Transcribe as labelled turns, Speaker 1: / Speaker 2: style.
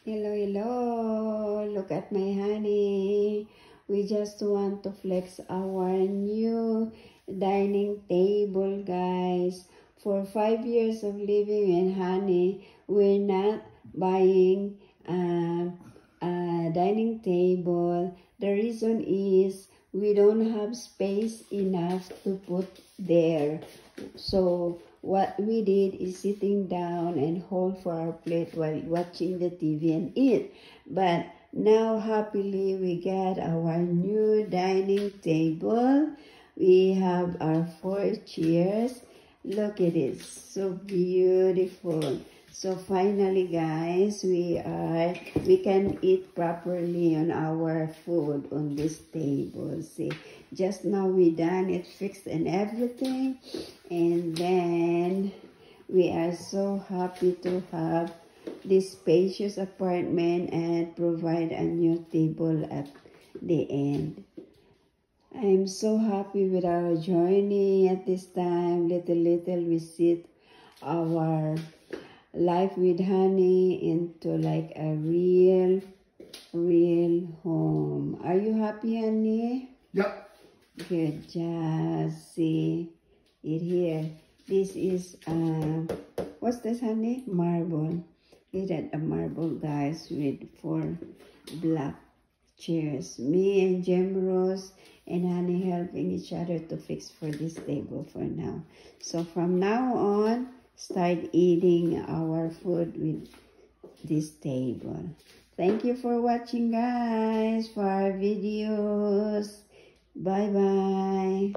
Speaker 1: Hello, hello. Look at my honey. We just want to flex our new dining table, guys. For 5 years of living in honey, we're not buying a dining table. The reason is we don't have space enough to put there. So what we did is sitting down and hold for our plate while watching the TV and eat. But now happily we got our new dining table. We have our 4 chairs. Look at it, so beautiful. So finally, guys, we can eat properly on our food on this table. See, just now we done it, fixed and everything, and then we are so happy to have this spacious apartment and provide a new table at the end. I'm so happy with our journey at this time. Little we sit our life with honey into like a real home. Are you happy, honey?
Speaker 2: Yep.
Speaker 1: Good job. See it here. This is what's this, honey? Marble. Look at the marble, guys, with 4 black chairs. Me and Gem Rose and honey helping each other to fix for this table for now. So from now on, start eating our food with this table. Thank you for watching, guys, for our videos. Bye bye.